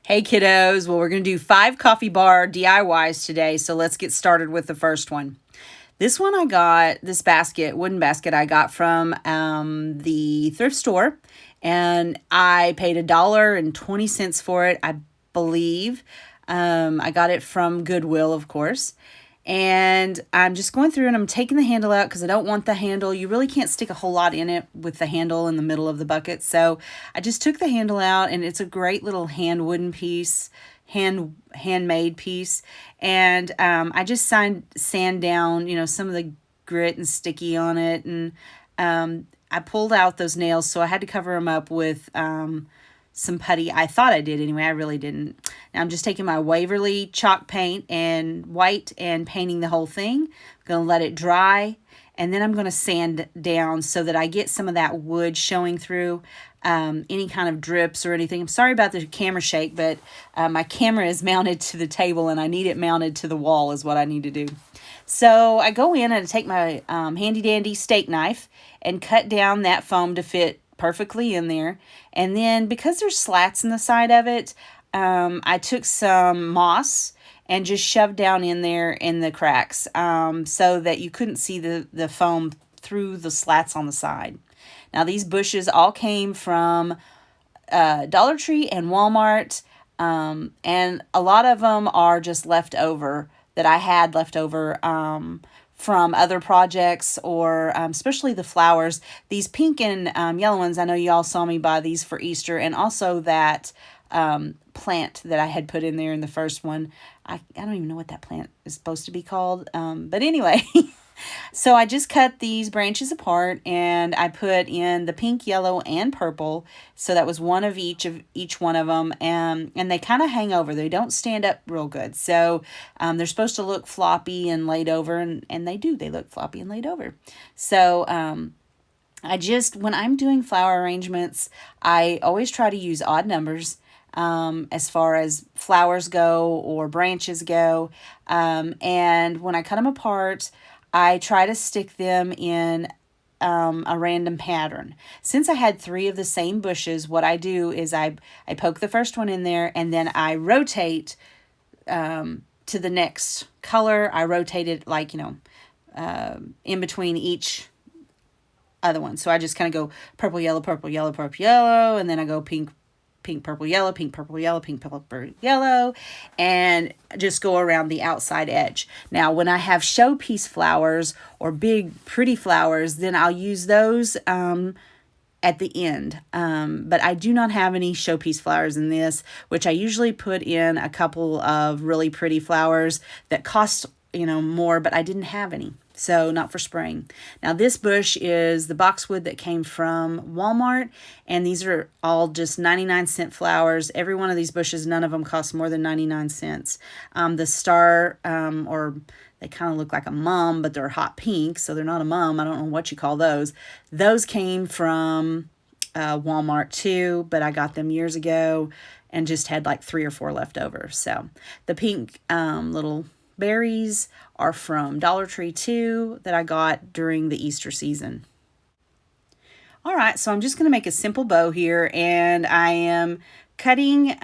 Hey kiddos, well, we're going to do 5 coffee bar DIYs today, so let's get started with the first one. This one I got, this basket, wooden basket I got from the thrift store, and I paid $1.20 for it, I believe. I got it from Goodwill, of course. And I'm just going through and I'm taking the handle out because I don't want the handle. You really can't stick a whole lot in it with the handle in the middle of the bucket. So I just took the handle out, and it's a great little hand wooden piece, handmade piece. And I just sand down, some of the grit and sticky on it. And I pulled out those nails, so I had to cover them up with some putty. I thought I did anyway. I really didn't. Now I'm just taking my Waverly chalk paint and white and painting the whole thing. I'm going to let it dry, and then I'm going to sand down so that I get some of that wood showing through any kind of drips or anything. I'm sorry about the camera shake, but my camera is mounted to the table and I need it mounted to the wall is what I need to do. So I go in and I take my handy dandy steak knife and cut down that foam to fit perfectly in there. And then because there's slats in the side of it, I took some moss and just shoved down in there in the cracks so that you couldn't see the foam through the slats on the side. Now these bushes all came from Dollar Tree and Walmart, and a lot of them are just left over that I had left over from other projects, or especially the flowers. These pink and yellow ones, I know you all saw me buy these for Easter, and also that plant that I had put in there in the first one. I don't even know what that plant is supposed to be called, but anyway. So I just cut these branches apart and I put in the pink, yellow, and purple. So that was one of each one of them. And they kind of hang over. They don't stand up real good. So they're supposed to look floppy and laid over. And they do. They look floppy and laid over. So when I'm doing flower arrangements, I always try to use odd numbers as far as flowers go or branches go. And when I cut them apart, I try to stick them in a random pattern. Since I had 3 of the same bushes, what I do is I poke the first one in there, and then I rotate to the next color. I rotate it like, in between each other one. So I just kind of go purple, yellow, purple, yellow, purple, yellow, and then I go pink, pink, purple, yellow, pink, purple, yellow, pink, purple, yellow, and just go around the outside edge. Now, when I have showpiece flowers or big, pretty flowers, then I'll use those at the end. But I do not have any showpiece flowers in this, which I usually put in a couple of really pretty flowers that cost, more, but I didn't have any. So not for spring. Now this bush is the boxwood that came from Walmart, and these are all just 99-cent flowers. Every one of these bushes, none of them cost more than 99 cents. The star, or they kind of look like a mum, but they're hot pink, so they're not a mum. I don't know what you call those. Those came from Walmart too, but I got them years ago and just had like 3 or 4 left over. So the pink little berries are from Dollar Tree too, that I got during the Easter season. All right, so I'm just going to make a simple bow here, and I am cutting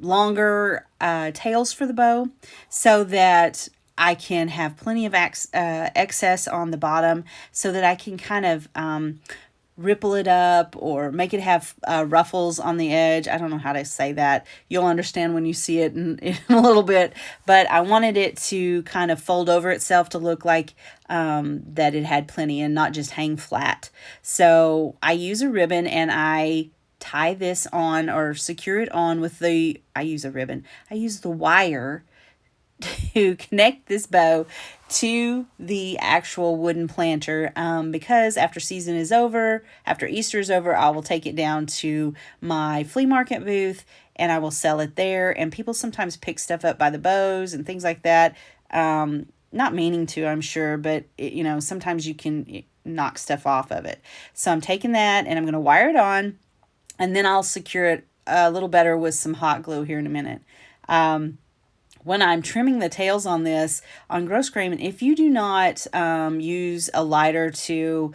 longer tails for the bow so that I can have plenty of excess on the bottom, so that I can kind of ripple it up or make it have ruffles on the edge. I don't know how to say that. You'll understand when you see it in a little bit. But I wanted it to kind of fold over itself to look like that it had plenty and not just hang flat. So I use a ribbon and I tie this on or secure it on with I use the wire to connect this bow to the actual wooden planter, because after Easter is over, I will take it down to my flea market booth and I will sell it there. And people sometimes pick stuff up by the bows and things like that. Not meaning to, I'm sure, but sometimes you can knock stuff off of it. So I'm taking that and I'm going to wire it on, and then I'll secure it a little better with some hot glue here in a minute. When I'm trimming the tails on this, on Grosgrain, if you do not use a lighter to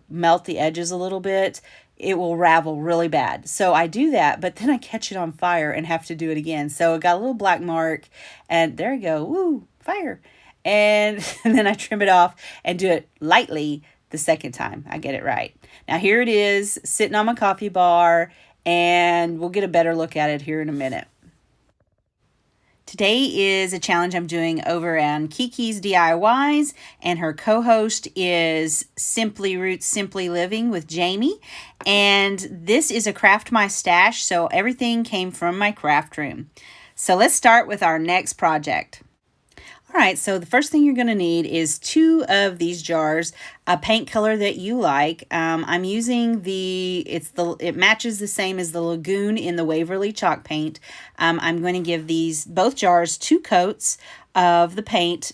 melt the edges a little bit, it will ravel really bad. So I do that, but then I catch it on fire and have to do it again. So it got a little black mark, and there you go. Woo, fire. And, and then I trim it off and do it lightly the second time I get it right. Now here it is sitting on my coffee bar, and we'll get a better look at it here in a minute. Today is a challenge I'm doing over on Kiki's DIYs, and her co-host is Simply Roots Simply Living with Jamie. And this is a Craft My Stash, so everything came from my craft room. So let's start with our next project. All right, so the first thing you're going to need is 2 of these jars, a paint color that you like. I'm using it matches the same as the Lagoon in the Waverly chalk paint. I'm going to give both jars 2 coats of the paint.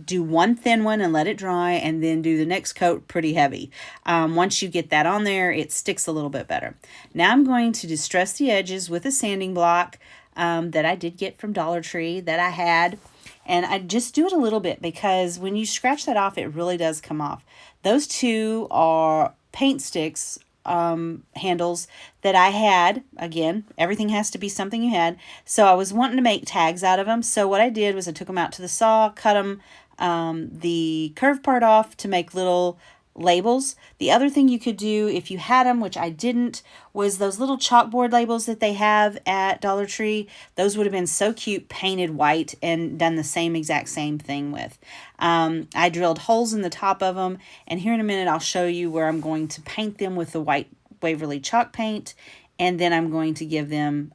Do one thin one and let it dry, and then do the next coat pretty heavy. Once you get that on there, it sticks a little bit better. Now I'm going to distress the edges with a sanding block that I did get from Dollar Tree that I had. And I just do it a little bit because when you scratch that off, it really does come off. Those 2 are paint sticks handles that I had. Again, everything has to be something you had. So I was wanting to make tags out of them. So what I did was I took them out to the saw, cut them the curved part off to make little labels. The other thing you could do if you had them, which I didn't, was those little chalkboard labels that they have at Dollar Tree. Those would have been so cute, painted white and done the exact same thing with. I drilled holes in the top of them, and here in a minute I'll show you where I'm going to paint them with the white Waverly chalk paint, and then I'm going to give them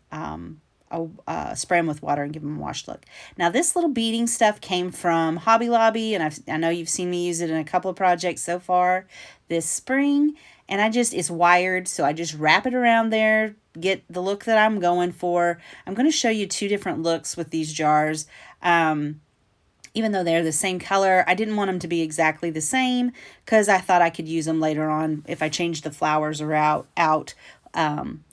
spray them with water and give them a washed look. Now this little beading stuff came from Hobby Lobby, and I know you've seen me use it in a couple of projects so far this spring, and it's wired, so I just wrap it around there, get the look that I'm going for. I'm going to show you 2 different looks with these jars. Even though they're the same color, I didn't want them to be exactly the same because I thought I could use them later on if I changed the flowers out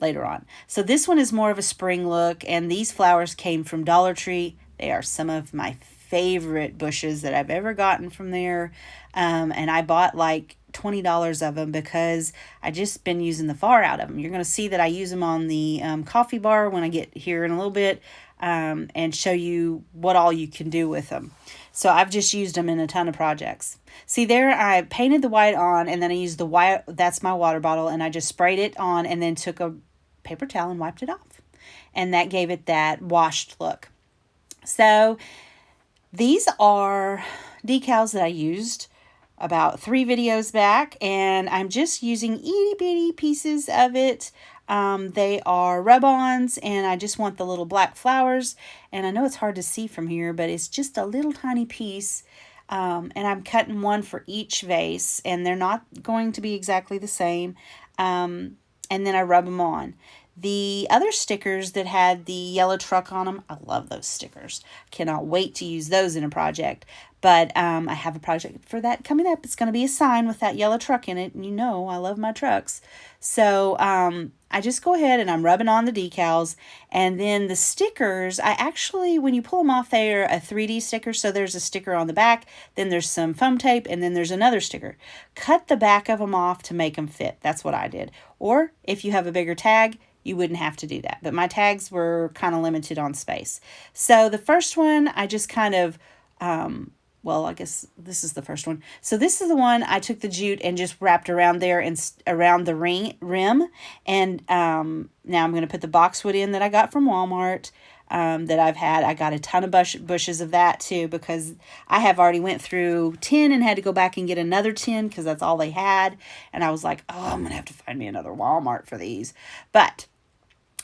later on. So this one is more of a spring look, and these flowers came from Dollar Tree. They are some of my favorite bushes that I've ever gotten from there, and I bought like $20 of them because I just been using the far out of them. You're going to see that I use them on the coffee bar when I get here in a little bit, and show you what all you can do with them. So I've just used them in a ton of projects. See there, I painted the white on, and then I used the white, that's my water bottle, and I just sprayed it on and then took a paper towel and wiped it off. And that gave it that washed look. So these are decals that I used about 3 videos back, and I'm just using itty bitty pieces of it. They are rub-ons, and I just want the little black flowers, and I know it's hard to see from here, but it's just a little tiny piece, and I'm cutting one for each vase, and they're not going to be exactly the same, and then I rub them on. The other stickers that had the yellow truck on them, I love those stickers. Cannot wait to use those in a project. But I have a project for that coming up. It's going to be a sign with that yellow truck in it. And you know I love my trucks. So I just go ahead and I'm rubbing on the decals. And then the stickers, I actually, when you pull them off, they're a 3D sticker. So there's a sticker on the back. Then there's some foam tape. And then there's another sticker. Cut the back of them off to make them fit. That's what I did. Or if you have a bigger tag, you wouldn't have to do that. But my tags were kind of limited on space. So the first one, I just kind of, well, I guess this is the first one. So this is the one I took the jute and just wrapped around there and around the rim. And now I'm going to put the boxwood in that I got from Walmart that I've had. I got a ton of bushes of that too because I have already went through 10 and had to go back and get another 10 because that's all they had. And I was like, oh, I'm going to have to find me another Walmart for these. But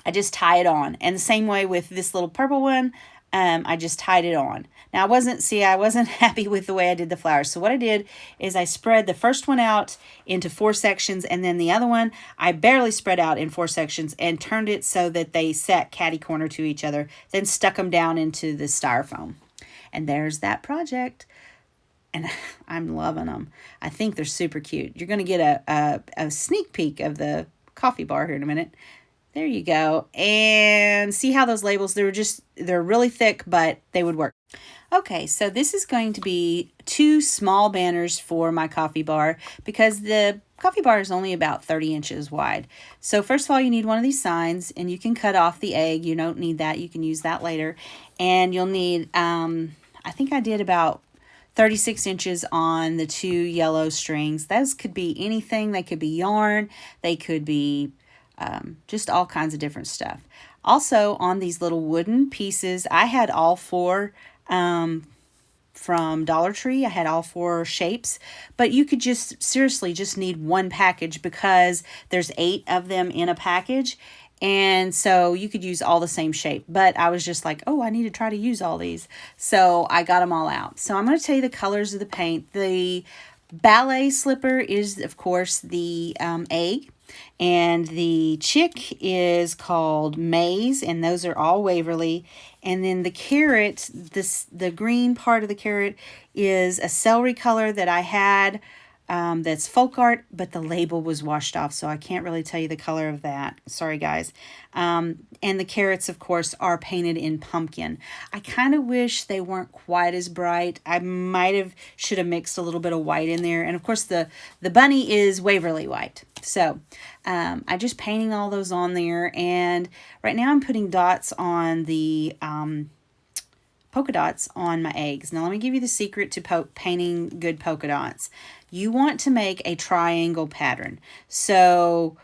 I just tie it on. And the same way with this little purple one, I just tied it on. Now I wasn't happy with the way I did the flowers. So what I did is I spread the first one out into 4 sections, and then the other one I barely spread out in 4 sections and turned it so that they sat catty corner to each other, then stuck them down into the styrofoam. And there's that project. And I'm loving them. I think they're super cute. You're going to get a sneak peek of the coffee bar here in a minute. There you go. And see how those labels, they're really thick, but they would work. Okay, so this is going to be 2 small banners for my coffee bar because the coffee bar is only about 30 inches wide. So first of all, you need one of these signs, and you can cut off the egg. You don't need that. You can use that later. And you'll need, I think I did about 36 inches on the 2 yellow strings. Those could be anything. They could be yarn. They could be just all kinds of different stuff. Also, on these little wooden pieces, I had all 4 from Dollar Tree. I had all 4 shapes, but you could just seriously just need one package because there's 8 of them in a package. And so you could use all the same shape, but I was just like, oh, I need to try to use all these. So I got them all out. So I'm going to tell you the colors of the paint. The ballet slipper is, of course, the egg. And the chick is called Maize, and those are all Waverly. And then the carrot, the green part of the carrot is a celery color that I had that's folk art, but the label was washed off, so I can't really tell you the color of that. Sorry, guys. And the carrots, of course, are painted in pumpkin. I kind of wish they weren't quite as bright. I should have mixed a little bit of white in there. And, of course, the bunny is Waverly white. So I'm just painting all those on there. And right now I'm putting dots on the polka dots on my eggs. Now let me give you the secret to painting good polka dots. You want to make a triangle pattern. So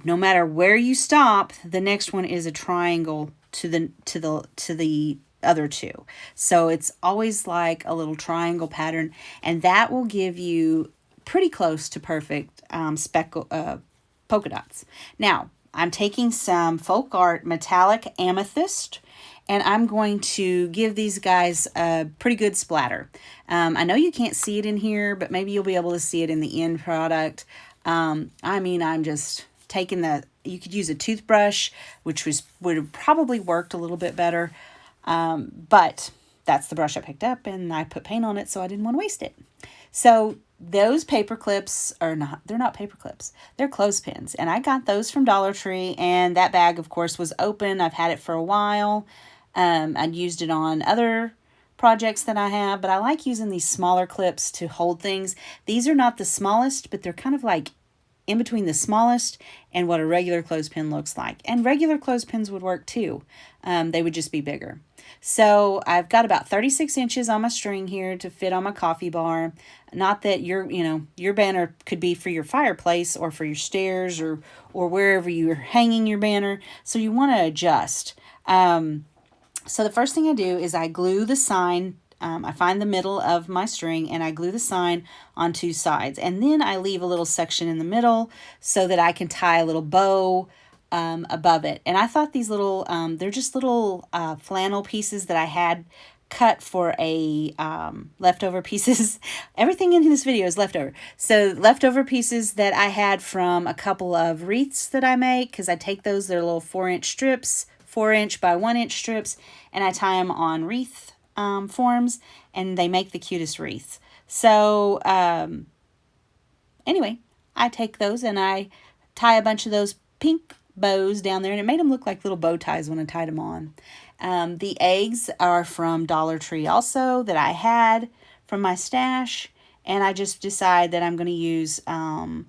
no matter where you stop, the next one is a triangle to the other 2. So it's always like a little triangle pattern, and that will give you pretty close to perfect polka dots. Now, I'm taking some folk art metallic amethyst, and I'm going to give these guys a pretty good splatter. I know you can't see it in here, but maybe you'll be able to see it in the end product. I'm just taking you could use a toothbrush, which would have probably worked a little bit better. But that's the brush I picked up, and I put paint on it, so I didn't want to waste it. So those paper clips they're not paper clips. They're clothespins. And I got those from Dollar Tree, and that bag, of course, was open. I've had it for a while. I'd used it on other projects that I have, but I like using these smaller clips to hold things. These are not the smallest, but they're kind of like in between the smallest and what a regular clothespin looks like. And regular clothespins would work too. They would just be bigger. So I've got about 36 inches on my string here to fit on my coffee bar. Not that your banner could be for your fireplace or for your stairs or wherever you're hanging your banner. So you want to adjust. So the first thing I do is I glue the sign. I find the middle of my string and I glue the sign on 2 sides. And then I leave a little section in the middle so that I can tie a little bow above it. And I thought these little, they're just little flannel pieces that I had cut for a leftover pieces. Everything in this video is leftover. So leftover pieces that I had from a couple of wreaths that I make, because I take those, they're little 4-inch strips, 4-inch by 1-inch strips, and I tie them on wreath forms, and they make the cutest wreaths. So anyway, I take those and I tie a bunch of those pink bows down there, and it made them look like little bow ties when I tied them on. The eggs are from Dollar Tree also that I had from my stash, and I just decided that I'm going to use, I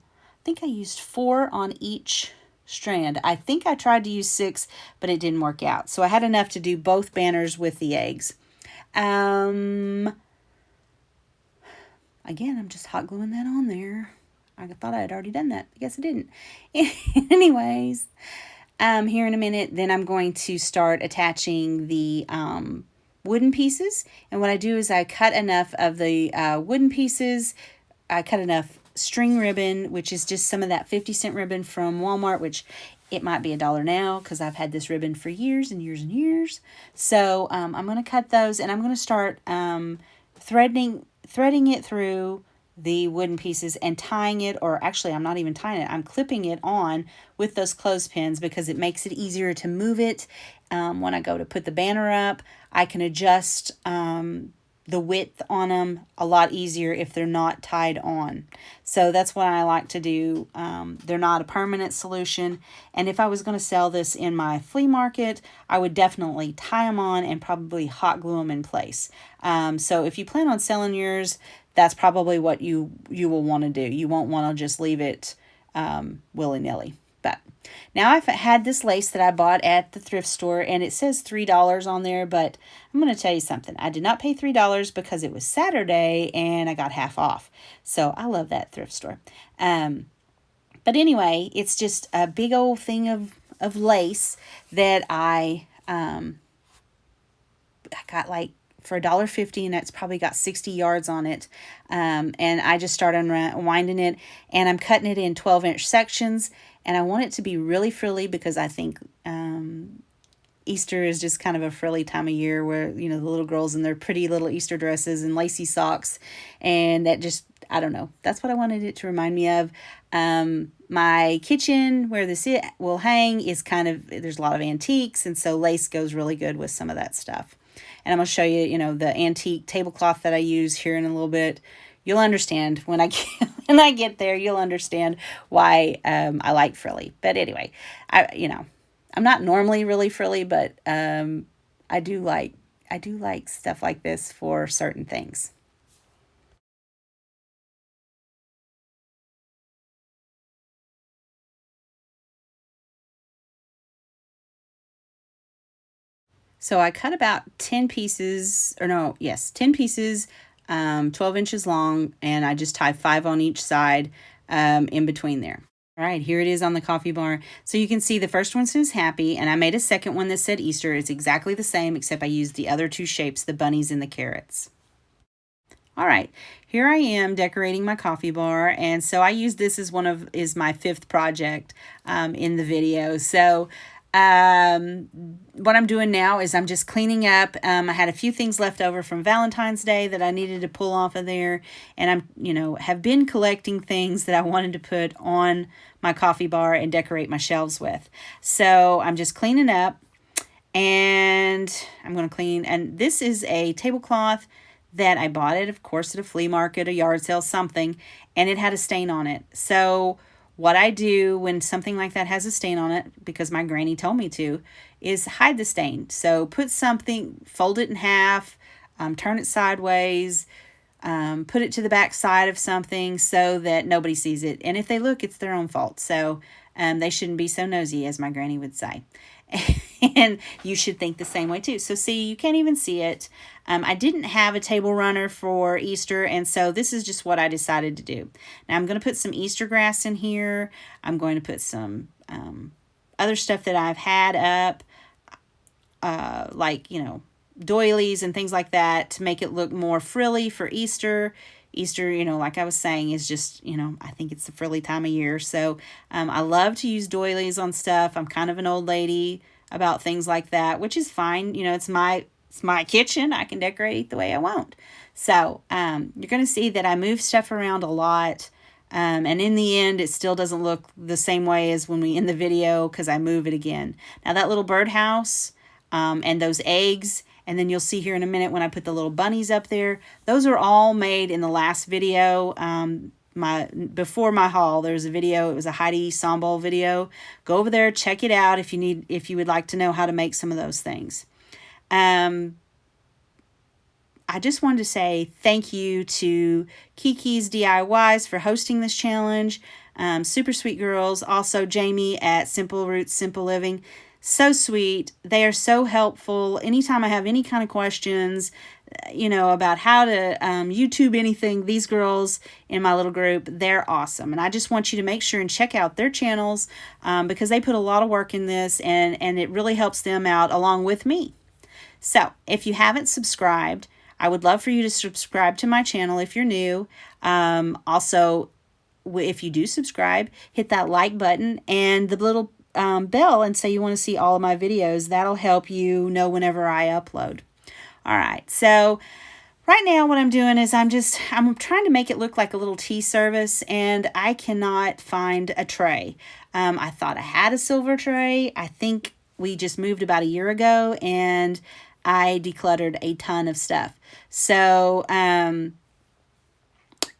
think I used 4 on each strand. I think I tried to use 6, but it didn't work out. So I had enough to do both banners with the eggs. Again, I'm just hot gluing that on there. I thought I had already done that. I guess I didn't. Anyways, here in a minute, then I'm going to start attaching the wooden pieces. And what I do is I cut enough of the wooden pieces. I cut enough string ribbon, which is just some of that 50-cent ribbon from Walmart, which it might be $1 now because I've had this ribbon for years and years and years. So I'm going to cut those, and I'm going to start threading it through the wooden pieces and tying it, or actually I'm not even tying it, I'm clipping it on with those clothespins because it makes it easier to move it. When I go to put the banner up, I can adjust the width on them a lot easier if they're not tied on. So that's what I like to do. They're not a permanent solution. And if I was going to sell this in my flea market, I would definitely tie them on and probably hot glue them in place. So if you plan on selling yours, that's probably what you will want to do. You won't want to just leave it willy-nilly. But now I've had this lace that I bought at the thrift store, and it says $3 on there, but I'm going to tell you something. I did not pay $3 because it was Saturday and I got half off. So I love that thrift store. But anyway, it's just a big old thing of lace that I got like for $1.50, and that's probably got 60 yards on it. And I just started winding it, and I'm cutting it in 12-inch sections, and I want it to be really frilly because I think Easter is just kind of a frilly time of year where, you know, the little girls in their pretty little Easter dresses and lacy socks, and that just, I don't know, that's what I wanted it to remind me of. My kitchen where this will hang is kind of, there's a lot of antiques, and so lace goes really good with some of that stuff. And I'm going to show you, you know, the antique tablecloth that I use here in a little bit. You'll understand when I get there. You'll understand why I like frilly. But anyway, I'm not normally really frilly, but I do like stuff like this for certain things. So I cut about 10 pieces, 10 pieces, 12 inches long, and I just tie 5 on each side in between there. All right, here it is on the coffee bar. So you can see the first one says happy, and I made a second one that said Easter. It's exactly the same, except I used the other two shapes, the bunnies and the carrots. All right, here I am decorating my coffee bar, and so I use this as my 5th project in the video. So what I'm doing now is I'm just cleaning up. I had a few things left over from Valentine's Day that I needed to pull off of there, and have been collecting things that I wanted to put on my coffee bar and decorate my shelves with. So I'm just cleaning up, and I'm going to clean, and this is a tablecloth that I bought it, of course, at a flea market, a yard sale, something, and it had a stain on it. So what I do when something like that has a stain on it, because my granny told me to, is hide the stain. So put something, fold it in half, turn it sideways, put it to the back side of something so that nobody sees it. And if they look, it's their own fault. So they shouldn't be so nosy, as my granny would say. And you should think the same way too. So see, you can't even see it. I didn't have a table runner for Easter, and so this is just what I decided to do. Now I'm going to put some Easter grass in here. I'm going to put some other stuff that I've had up, like, doilies and things like that, to make it look more frilly for Easter. Easter, like I was saying, is just, I think it's the frilly time of year. So I love to use doilies on stuff. I'm kind of an old lady about things like that, which is fine. It's my kitchen. I can decorate the way I want. So you're going to see that I move stuff around a lot. And in the end, it still doesn't look the same way as when we end the video because I move it again. Now that little birdhouse and those eggs, and then you'll see here in a minute when I put the little bunnies up there, those are all made in the last video. Before my haul, there's a video. It was a Heidi Sambol video. Go over there, check it out if you would like to know how to make some of those things. I just wanted to say thank you to Kiki's DIYs for hosting this challenge. Super sweet girls. Also Jamie at Simple Roots Simple Living. So sweet. They are so helpful. Anytime I have any kind of questions, about how to YouTube anything, these girls in my little group, they're awesome. And I just want you to make sure and check out their channels because they put a lot of work in this, and it really helps them out along with me. So if you haven't subscribed, I would love for you to subscribe to my channel if you're new. Also, if you do subscribe, hit that like button and the little bell and say you want to see all of my videos. That'll help you know whenever I upload. All right, so right now what I'm doing is I'm trying to make it look like a little tea service, and I cannot find a tray. I thought I had a silver tray. I think we just moved about a year ago, and I decluttered a ton of stuff. So,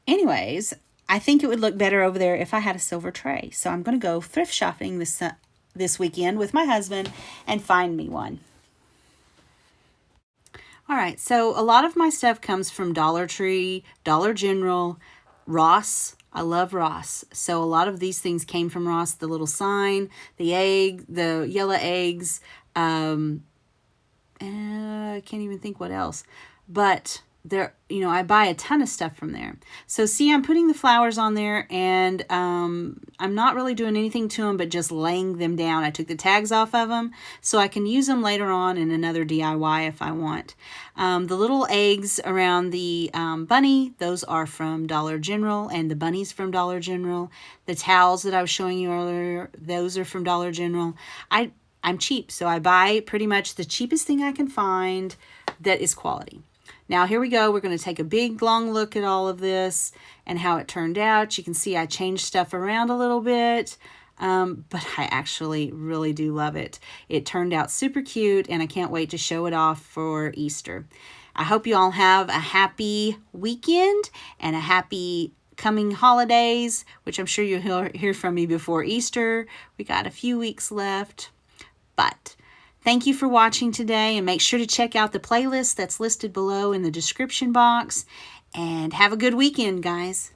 anyways, I think it would look better over there if I had a silver tray. So I'm going to go thrift shopping this weekend with my husband and find me one. All right, so a lot of my stuff comes from Dollar Tree, Dollar General, Ross. I love Ross. So a lot of these things came from Ross. The little sign, the egg, the yellow eggs. I can't even think what else. But there, I buy a ton of stuff from there. So see, I'm putting the flowers on there, and I'm not really doing anything to them, but just laying them down. I took the tags off of them so I can use them later on in another DIY if I want. The little eggs around the bunny, those are from Dollar General, and the bunny's from Dollar General. The towels that I was showing you earlier, those are from Dollar General. I'm cheap, so I buy pretty much the cheapest thing I can find that is quality. Now, here we go. We're going to take a big, long look at all of this and how it turned out. You can see I changed stuff around a little bit, but I actually really do love it. It turned out super cute, and I can't wait to show it off for Easter. I hope you all have a happy weekend and a happy coming holidays, which I'm sure you'll hear from me before Easter. We got a few weeks left, but thank you for watching today, and make sure to check out the playlist that's listed below in the description box. And have a good weekend, guys.